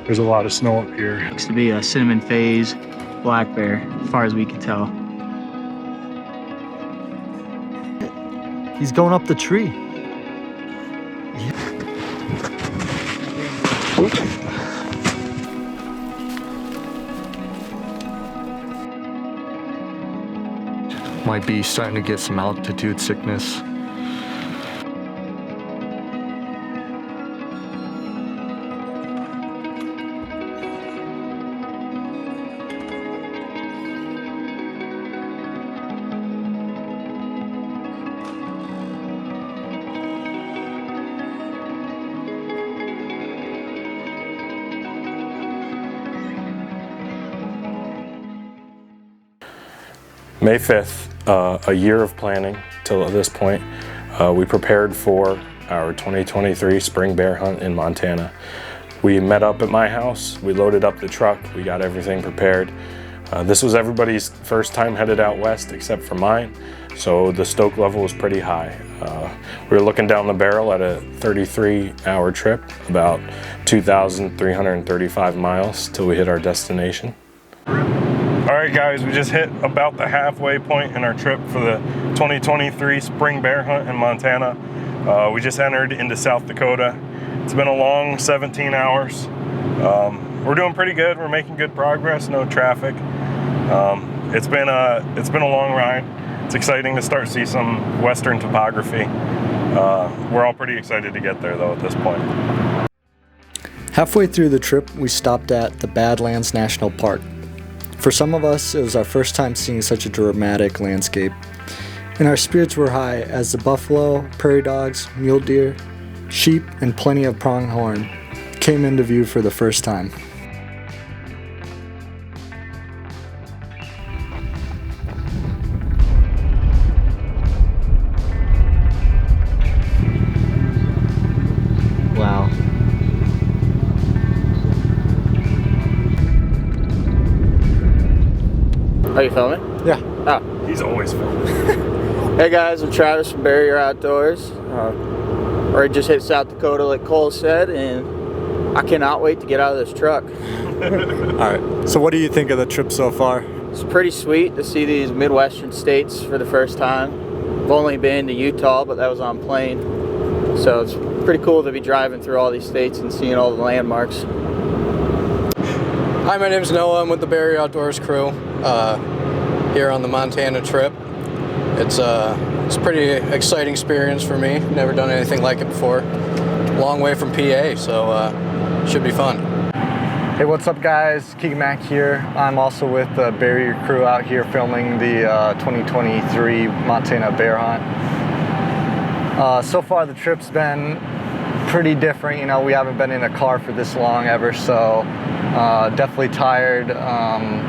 There's a lot of snow up here. Looks to be a cinnamon phase black bear, as far as we can tell. He's going up the tree. Might be starting to get some altitude sickness. May 5th, a year of planning till this point. We prepared for our 2023 spring bear hunt in Montana. We met up at my house, we loaded up the truck, we got everything prepared. This was everybody's first time headed out west except for mine, so the stoke level was pretty high. We were looking down the barrel at a 33-hour trip, about 2,335 miles till we hit our destination. Alright guys, we just hit about the halfway point in our trip for the 2023 spring bear hunt in Montana. We just entered into South Dakota. It's been a long 17 hours. We're doing pretty good. We're making good progress, no traffic. It's been a long ride. It's exciting to start to see some western topography. We're all pretty excited to get there though at this point. Halfway through the trip, we stopped at the Badlands National Park. For some of us, it was our first time seeing such a dramatic landscape, and our spirits were high as the buffalo, prairie dogs, mule deer, sheep, and plenty of pronghorn came into view for the first time. Wow. Are you filming? Yeah. Oh. He's always filming. Hey guys, I'm Travis from Barrier Outdoors. We just hit South Dakota like Cole said, and I cannot wait to get out of this truck. Alright, so what do you think of the trip so far? It's pretty sweet to see these Midwestern states for the first time. I've only been to Utah, but that was on plane. So it's pretty cool to be driving through all these states and seeing all the landmarks. Hi, my name is Noah. I'm with the Barrier Outdoors crew here on the Montana trip. It's a pretty exciting experience for me. Never done anything like it before. Long way from PA, so should be fun. Hey, what's up guys? Keegan here. I'm also with the Barrier crew out here filming the 2023 Montana bear hunt. So far the trip's been pretty different. You know, we haven't been in a car for this long ever, so definitely tired,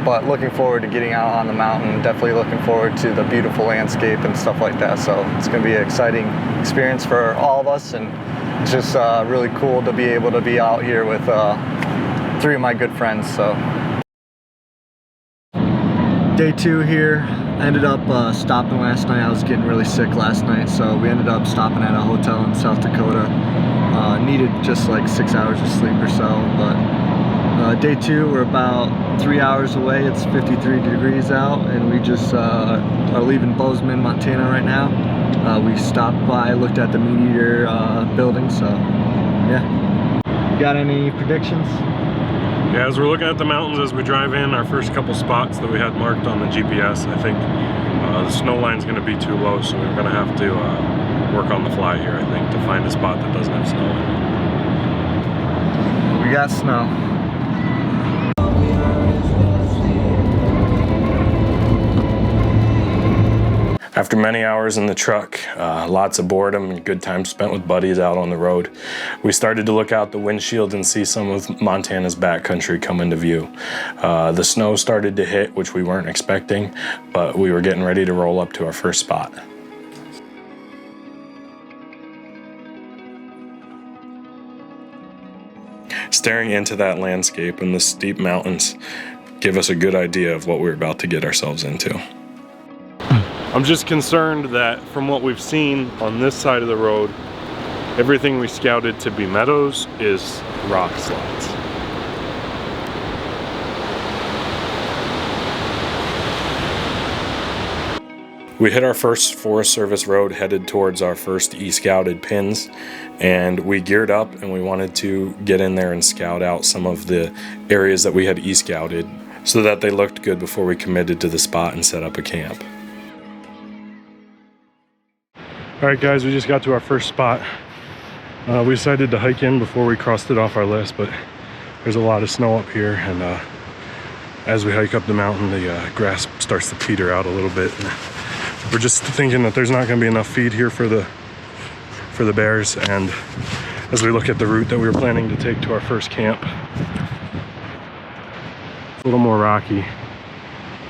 but looking forward to getting out on the mountain. Definitely looking forward to the beautiful landscape and stuff like that. So it's going to be an exciting experience for all of us, and it's just really cool to be able to be out here with 3 of my good friends. So day 2 here. I ended up stopping last night. I was getting really sick last night, so we ended up stopping at a hotel in South Dakota. Needed just like 6 hours of sleep or so, but day 2, we're about 3 hours away. It's 53 degrees out, and we just are leaving Bozeman, Montana right now. We stopped by, looked at the Meteor building, so yeah. You got any predictions? Yeah, as we're looking at the mountains as we drive in, our first couple spots that we had marked on the GPS, I think the snow line's going to be too low, so we're going to have to work on the fly here, I think, to find a spot that doesn't have snow in it. We got snow. After many hours in the truck, lots of boredom and good time spent with buddies out on the road, we started to look out the windshield and see some of Montana's backcountry come into view. The snow started to hit, which we weren't expecting, but we were getting ready to roll up to our first spot. Staring into that landscape and the steep mountains give us a good idea of what we're about to get ourselves into. I'm just concerned that from what we've seen on this side of the road, Everything we scouted to be meadows is rock slides. We hit our first Forest Service road headed towards our first e-scouted pins, and we geared up and we wanted to get in there and scout out some of the areas that we had e-scouted so that they looked good before we committed to the spot and set up a camp. Alright guys, we just got to our first spot. We decided to hike in before we crossed it off our list, but there's a lot of snow up here, and as we hike up the mountain, the grass starts to peter out a little bit. And we're just thinking that there's not going to be enough feed here for the bears, and as we look at the route that we were planning to take to our first camp, it's a little more rocky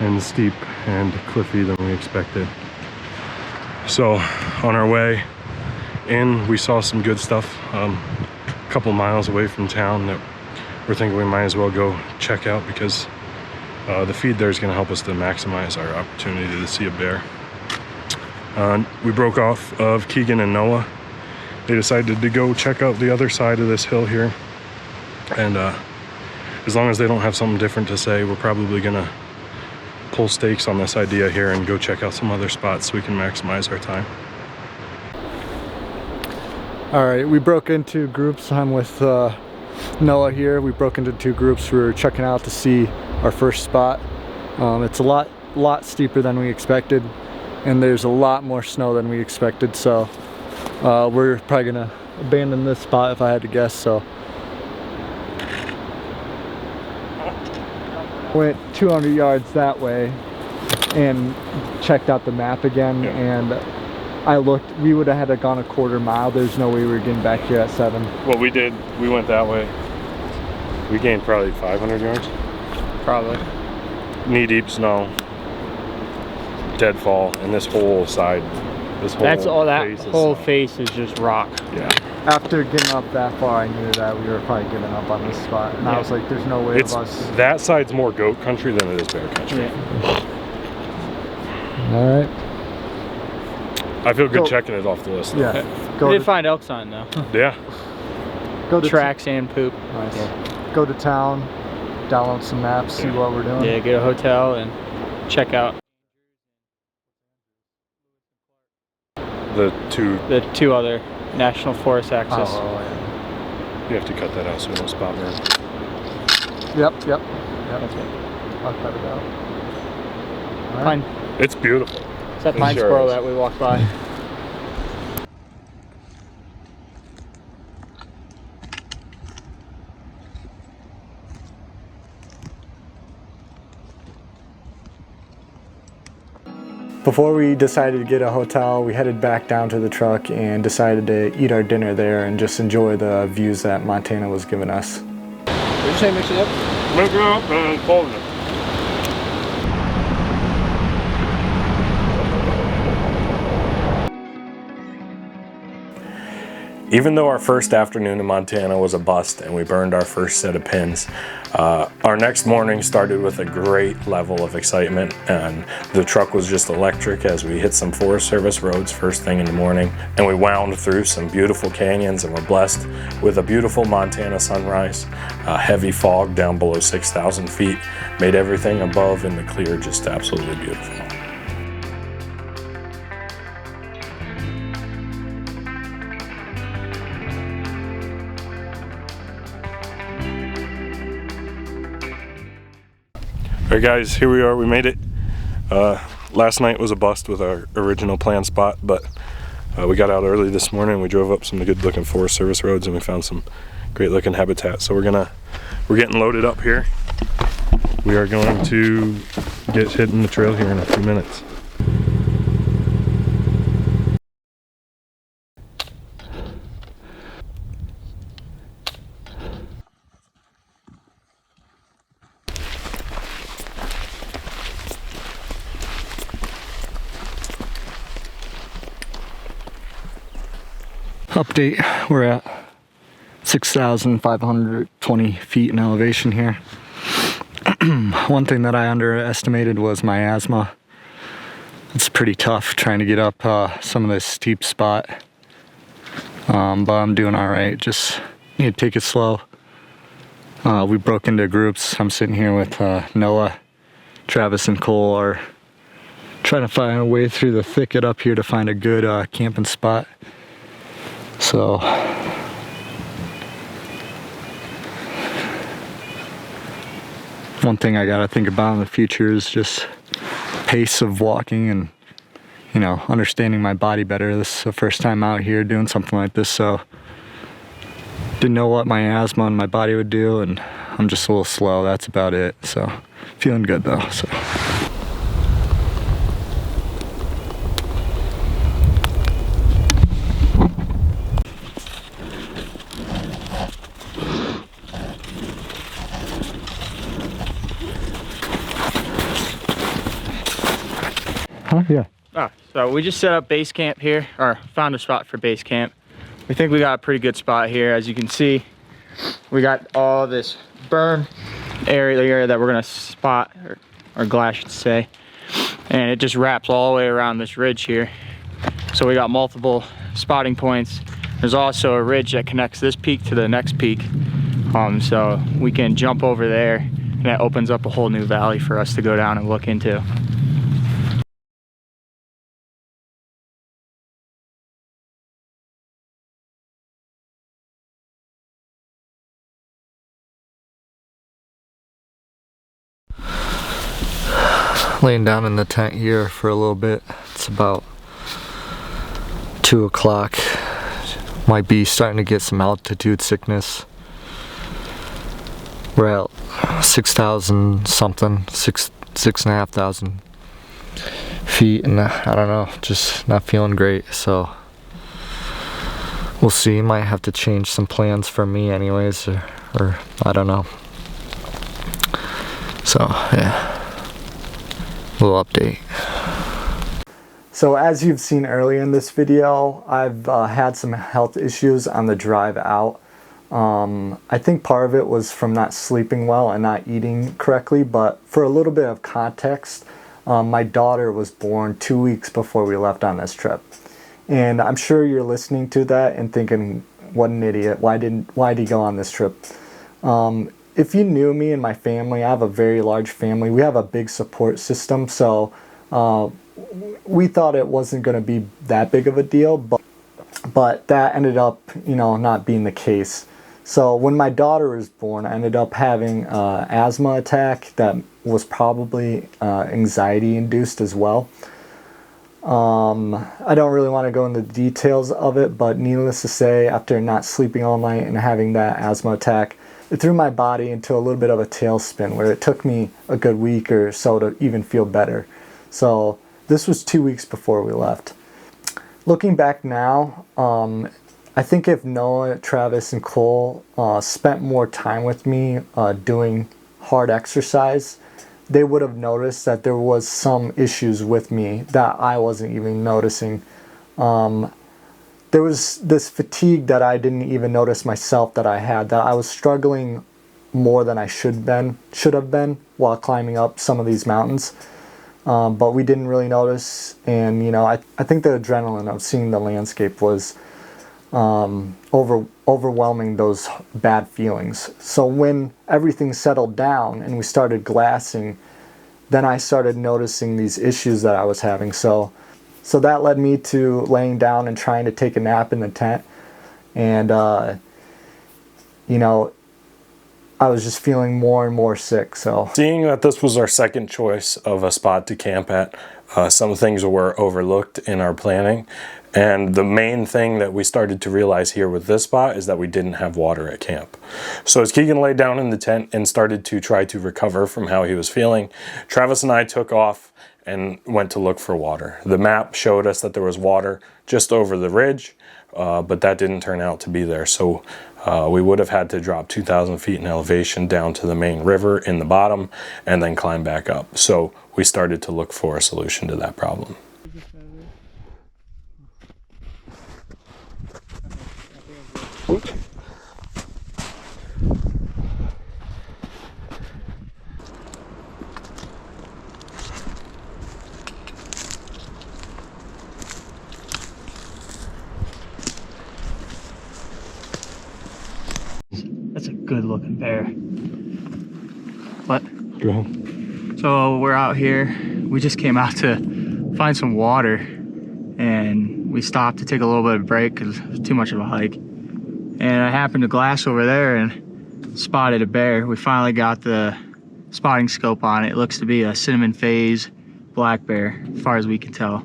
and steep and cliffy than we expected. So on our way in, we saw some good stuff a couple miles away from town that we're thinking we might as well go check out, because the feed there is going to help us to maximize our opportunity to see a bear. We broke off of Keegan and Noah. They decided to go check out the other side of this hill here, and as long as they don't have something different to say, we're probably gonna pull stakes on this idea here and go check out some other spots so we can maximize our time. All right, we broke into groups. I'm with Noah here. We broke into two groups. We were checking out to see our first spot. It's a lot steeper than we expected, and there's a lot more snow than we expected, so we're probably gonna abandon this spot if I had to guess. So went 200 yards that way and checked out the map again, yeah. And I looked, we would have had to gone a quarter mile. There's no way we were getting back here at 7. Well, we went that way. We gained probably 500 yards. Probably. Knee-deep snow, deadfall, and this whole side, That's all. That face is whole snow. face is just rock. Yeah. After getting up that far, I knew that we were probably giving up on this spot, and I was like, there's no way of us. That side's more goat country than it is bear country. Yeah. All right. I feel good Go. checking it off the list. Though. Yeah. We Go did to, find elk sign though. Yeah. go to Tracks and poop. Nice. Go to town, download some maps, see what we're doing. Yeah, get a hotel and check out The the two other National Forest access. Oh, yeah. you have to cut that out so we don't spot burn. Yep. That's it. I'll cut it out. All right. Pine. It's beautiful. It's that It pine sure squirrel is. that we walked by. Before we decided to get a hotel, we headed back down to the truck and decided to eat our dinner there and just enjoy the views that Montana was giving us. Did you say mix it up? Mix it up and fold it. Even though our first afternoon in Montana was a bust and we burned our first set of pins, our next morning started with a great level of excitement, and the truck was just electric as we hit some Forest Service roads first thing in the morning, and we wound through some beautiful canyons and were blessed with a beautiful Montana sunrise. Heavy fog down below 6,000 feet made everything above in the clear just absolutely beautiful. Alright guys, here we are, we made it. Last night was a bust with our original planned spot, but we got out early this morning. We drove up some good looking Forest Service roads and we found some great looking habitat. So we're getting loaded up here. We are going to get hitting the trail here in a few minutes. Update, we're at 6,520 feet in elevation here. One thing that I underestimated was my asthma. It's pretty tough trying to get up some of this steep spot. but I'm doing all right. Just need to take it slow. We broke into groups. I'm sitting here with Noah, Travis, and Cole are trying to find a way through the thicket up here to find a good camping spot. So one thing I gotta think about in the future is just pace of walking and, you know, understanding my body better. This is the first time out here doing something like this, so didn't know what my asthma and my body would do, and I'm just a little slow. That's about it. So feeling good though. So. Huh? Yeah. So we just set up base camp here, or found a spot for base camp. We think we got a pretty good spot here. As you can see, we got all this burn area that we're gonna spot, or glass, I should say, and it just wraps all the way around this ridge here. So we got multiple spotting points. There's also a ridge that connects this peak to the next peak, so we can jump over there, and that opens up a whole new valley for us to go down and look into. Laying down in the tent here for a little bit. It's about 2 o'clock. Might be starting to get some altitude sickness. We're at 6,000 something, 6,500 feet, and I don't know, just not feeling great. So we'll see. Might have to change some plans for me anyways, or I don't know. So yeah. Little update. So as you've seen earlier in this video, I've had some health issues on the drive out. I think part of it was from not sleeping well and not eating correctly, but for a little bit of context, my daughter was born 2 weeks before we left on this trip. And I'm sure you're listening to that and thinking, what an idiot, why did he go on this trip? If you knew me and my family, I have a very large family. We have a big support system, so we thought it wasn't going to be that big of a deal, but that ended up, you know, not being the case. So when my daughter was born, I ended up having an asthma attack that was probably anxiety induced as well. I don't really want to go into the details of it, but needless to say, after not sleeping all night and having that asthma attack, it threw my body into a little bit of a tailspin where it took me a good week or so to even feel better. So this was 2 weeks before we left. Looking back now, I think if Noah, Travis, and Cole spent more time with me doing hard exercise, they would have noticed that there was some issues with me that I wasn't even noticing. There was this fatigue that I didn't even notice myself that I had, that I was struggling more than I should have been while climbing up some of these mountains. But we didn't really notice, and you know, I think the adrenaline of seeing the landscape was overwhelming those bad feelings. So when everything settled down and we started glassing, then I started noticing these issues that I was having. So that led me to laying down and trying to take a nap in the tent. And, you know, I was just feeling more and more sick. So seeing that this was our second choice of a spot to camp at, some things were overlooked in our planning. And the main thing that we started to realize here with this spot is that we didn't have water at camp. So as Keegan laid down in the tent and started to try to recover from how he was feeling, Travis and I took off and went to look for water. The map showed us that there was water just over the ridge, but that didn't turn out to be there. So we would have had to drop 2,000 feet in elevation down to the main river in the bottom and then climb back up. So we started to look for a solution to that problem. That's a good looking bear. What? Go. So we're out here. We just came out to find some water, and we stopped to take a little bit of break because it was too much of a hike. And I happened to glass over there and spotted a bear. We finally got the spotting scope on it. It looks to be a cinnamon phase black bear, as far as we can tell.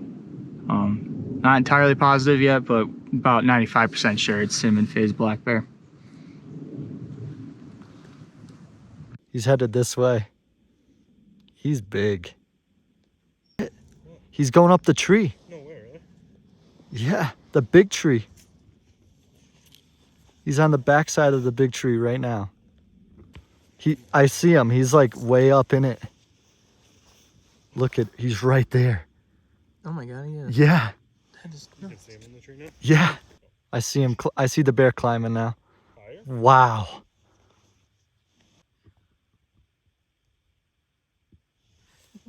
Not entirely positive yet, but about 95% sure it's cinnamon phase black bear. He's headed this way. He's big. He's going up the tree. No way, really? Yeah, the big tree. He's on the backside of the big tree right now. I see him. He's like way up in it. Look he's right there. Oh my God, he is. Yeah. You can see him in the tree now? Yeah. I see him. I see the bear climbing now. Higher? Wow.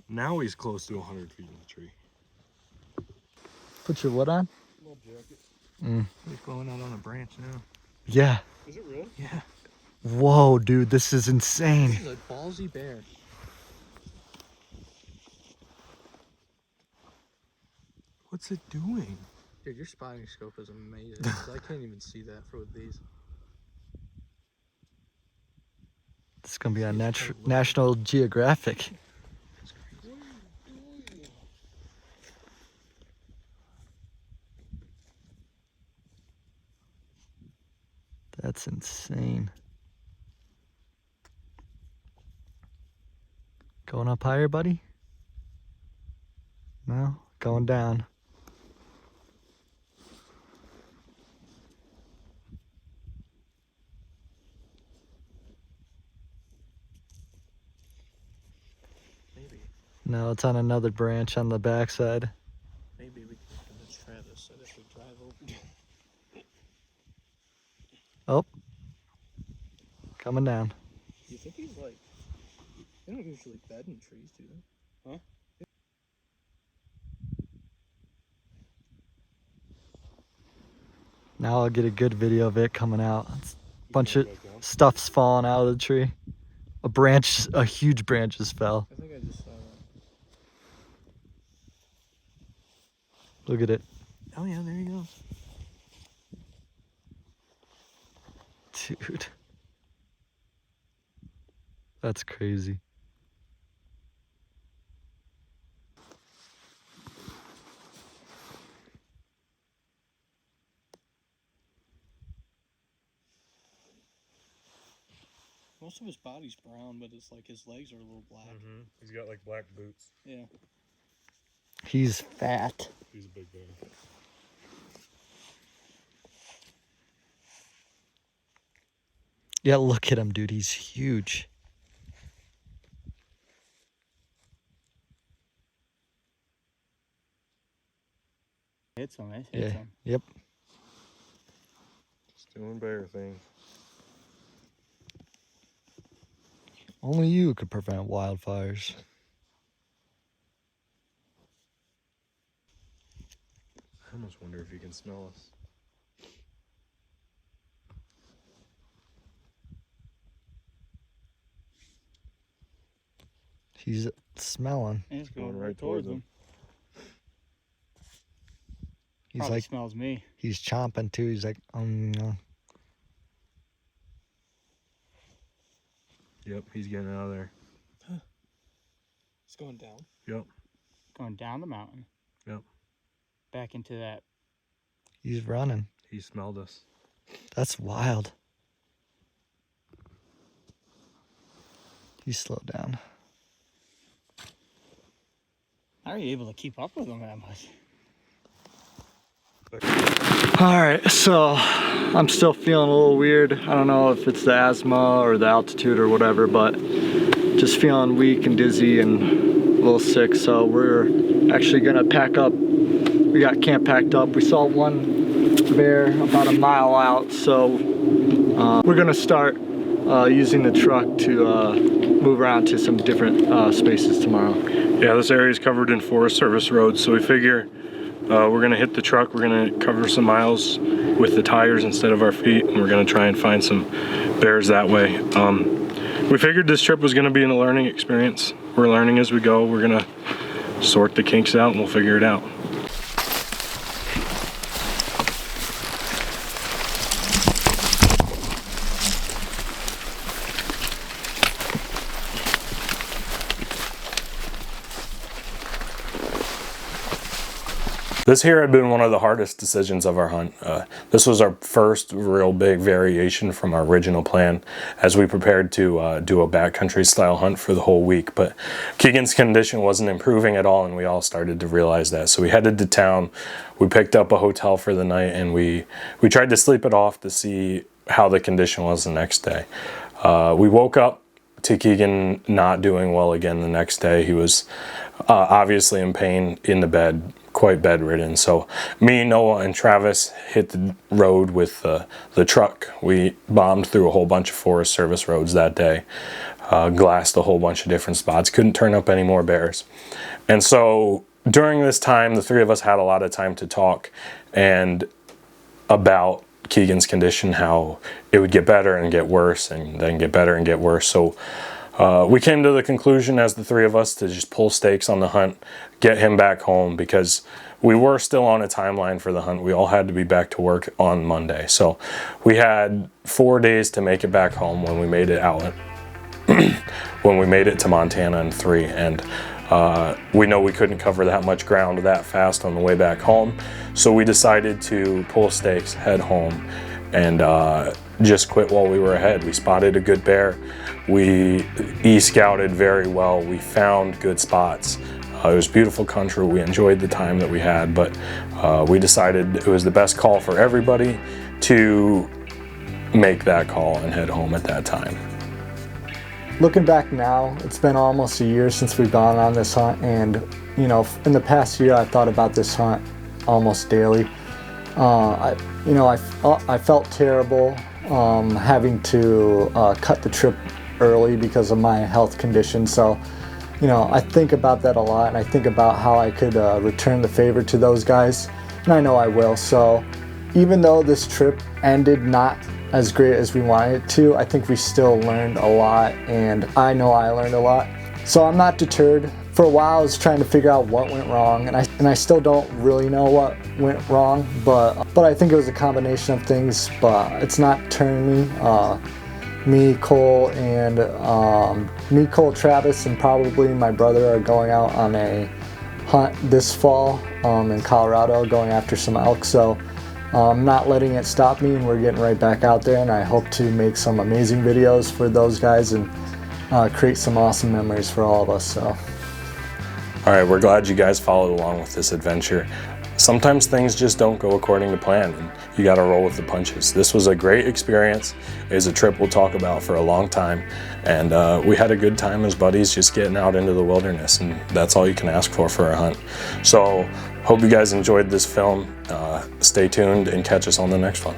Now he's close to 100 feet in the tree. Put your what on? Little jacket. He's blowing out on a branch now. Yeah. Is it really? Yeah. Whoa, dude, this is insane. This is a ballsy bear. What's it doing? Dude, your spotting scope is amazing. 'Cause I can't even see that for these. This is gonna be on National Geographic. That's insane. Going up higher, buddy? No, going down. Maybe. No, it's on another branch on the backside. Maybe we can convince Travis that if we drive over. Oh. Coming down. Do you think he's like... They don't usually bed in trees, do they? Huh? Now I'll get a good video of it coming out. It's a bunch of stuff's falling out of the tree. A huge branch just fell. I think I just saw that. Look at it. Oh yeah, there he goes. Dude. That's crazy. Most of his body's brown, but it's like his legs are a little black. Mm-hmm. He's got like black boots. Yeah. He's fat. He's a big bear. Yeah, look at him, dude. He's huge. Hits him, it Yeah. hits him. Yep. Just doing bear things. Only you could prevent wildfires. I almost wonder if he can smell us. He's smelling. He's going right towards him. He's Probably like, smells me. he's chomping too. He's like, Yep, he's getting out of there. It's going down. Yep. Going down the mountain. Yep. Back into that. He's running. He smelled us. That's wild. He slowed down. How are you able to keep up with him that much? All right, so I'm still feeling a little weird. I don't know if it's the asthma or the altitude or whatever, but just feeling weak and dizzy and a little sick. So we're actually gonna pack up. We got camp packed up. We saw one bear about a mile out, so we're gonna start using the truck to move around to some different spaces tomorrow. Yeah, this area is covered in Forest Service roads, so we figure We're gonna hit the truck, we're gonna cover some miles with the tires instead of our feet, and we're gonna try and find some bears that way. We figured this trip was gonna be a learning experience. We're learning as we go. We're gonna sort the kinks out and we'll figure it out. This here had been one of the hardest decisions of our hunt. This was our first real big variation from our original plan as we prepared to do a backcountry style hunt for the whole week. But Keegan's condition wasn't improving at all, and we all started to realize that. So we headed to town, we picked up a hotel for the night, and we tried to sleep it off to see how the condition was the next day. We woke up to Keegan not doing well again the next day. He was obviously in pain in the bed, quite bedridden. So me, Noah, and Travis hit the road with the truck. We bombed through a whole bunch of Forest Service roads that day, glassed a whole bunch of different spots, couldn't turn up any more bears. And so during this time, the three of us had a lot of time to talk and about Keegan's condition, how it would get better and get worse and then get better and get worse. So we came to the conclusion as the three of us to just pull stakes on the hunt, get him back home, because we were still on a timeline for the hunt. We all had to be back to work on Monday. So we had 4 days to make it back home when we made it out, when we made it to Montana in 3. And we know we couldn't cover that much ground that fast on the way back home. So we decided to pull stakes, head home, and just quit while we were ahead. We spotted a good bear. We e-scouted very well. We found good spots. It was beautiful country. We enjoyed the time that we had, but we decided it was the best call for everybody to make that call and head home at that time. Looking back now, it's been almost a year since we've gone on this hunt, and you know, in the past year I've thought about this hunt almost daily. I felt terrible having to cut the trip early because of my health condition. So, you know, I think about that a lot, and I think about how I could return the favor to those guys, and I know I will. So even though this trip ended not as great as we wanted it to, I think we still learned a lot, and I know I learned a lot. So I'm not deterred. For a while I was trying to figure out what went wrong, and I still don't really know what went wrong, but I think it was a combination of things, but it's not turning me. Me, Cole, Travis, and probably my brother are going out on a hunt this fall in Colorado, going after some elk. So I'm not letting it stop me, and we're getting right back out there, and I hope to make some amazing videos for those guys and create some awesome memories for all of us. So. All right, we're glad you guys followed along with this adventure. Sometimes things just don't go according to plan, and you gotta roll with the punches. This was a great experience. It was a trip we'll talk about for a long time, and we had a good time as buddies just getting out into the wilderness, and that's all you can ask for a hunt. So hope you guys enjoyed this film. Stay tuned and catch us on the next one.